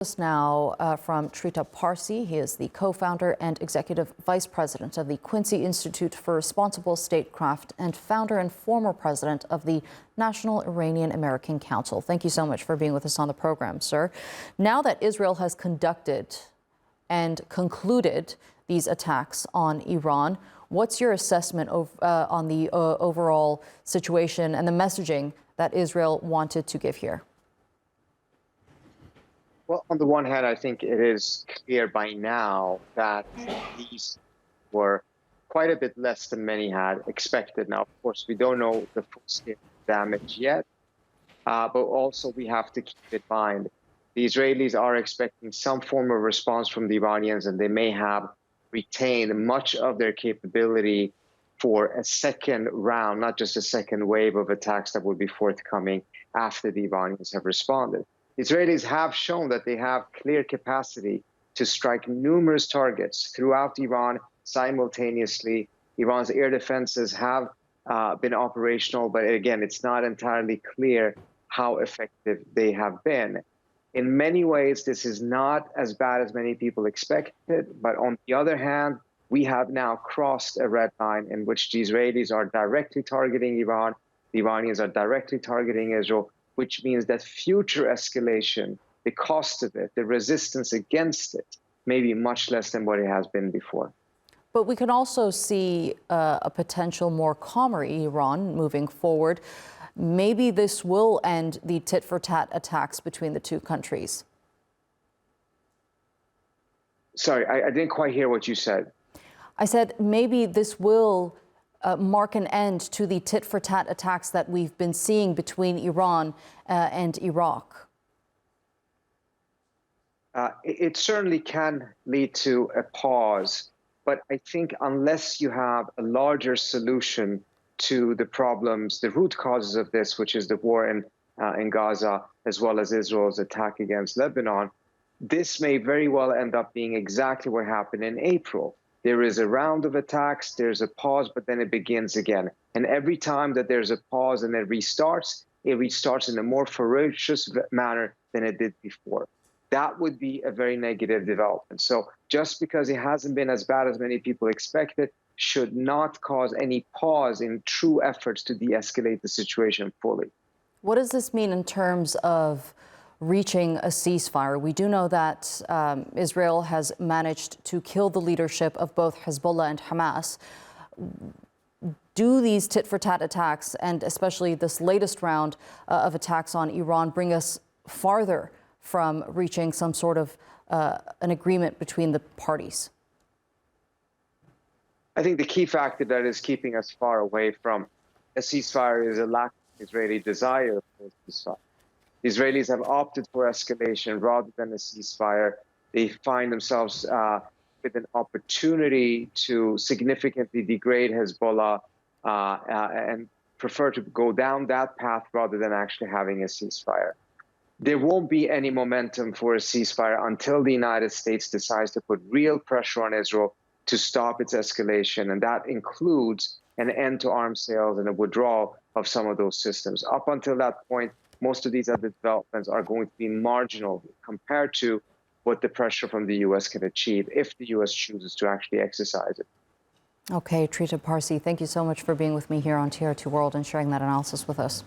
Us now from Trita Parsi. He is the co-founder and executive vice president of the Quincy Institute for Responsible Statecraft and founder and former president of the National Iranian American Council. Thank you so much for being with us on the program, sir. Now that Israel has conducted and concluded these attacks on Iran, what's your assessment on the overall situation and the messaging that Israel wanted to give here? Well, on the one hand, I think it is clear by now that these were quite a bit less than many had expected. Now, of course, we don't know the full scale of damage yet, but also we have to keep in mind the Israelis are expecting some form of response from the Iranians, and they may have retained much of their capability for a second round, not just a second wave of attacks that will be forthcoming after the Iranians have responded. Israelis have shown that they have clear capacity to strike numerous targets throughout Iran simultaneously. Iran's air defenses have been operational, but again, it's not entirely clear how effective they have been. In many ways, this is not as bad as many people expected, but on the other hand, we have now crossed a red line in which the Israelis are directly targeting Iran, the Iranians are directly targeting Israel, which means that future escalation, the cost of it, the resistance against it, may be much less than what it has been before. But we can also see a potential more calmer Iran moving forward. Maybe this will end the tit-for-tat attacks between the two countries. Sorry, I didn't quite hear what you said. I said maybe this will mark an end to the tit-for-tat attacks that we've been seeing between Iran and Iraq? It certainly can lead to a pause, but I think unless you have a larger solution to the problems, the root causes of this, which is the war in Gaza, as well as Israel's attack against Lebanon, this may very well end up being exactly what happened in April. There is a round of attacks, there's a pause, but then it begins again. And every time that there's a pause and it restarts in a more ferocious manner than it did before. That would be a very negative development. So just because it hasn't been as bad as many people expected should not cause any pause in true efforts to de-escalate the situation fully. What does this mean in terms of reaching a ceasefire? We do know that Israel has managed to kill the leadership of both Hezbollah and Hamas. Do these tit-for-tat attacks, and especially this latest round of attacks on Iran, bring us farther from reaching some sort of an agreement between the parties? I think the key factor that is keeping us far away from a ceasefire is a lack of Israeli desire for a ceasefire. The Israelis have opted for escalation rather than a ceasefire. They find themselves with an opportunity to significantly degrade Hezbollah and prefer to go down that path rather than actually having a ceasefire. There won't be any momentum for a ceasefire until the United States decides to put real pressure on Israel to stop its escalation, and that includes an end to arms sales and a withdrawal of some of those systems. Up until that point, most of these other developments are going to be marginal compared to what the pressure from the U.S. can achieve if the U.S. chooses to actually exercise it. Okay, Trita Parsi, thank you so much for being with me here on TRT World and sharing that analysis with us.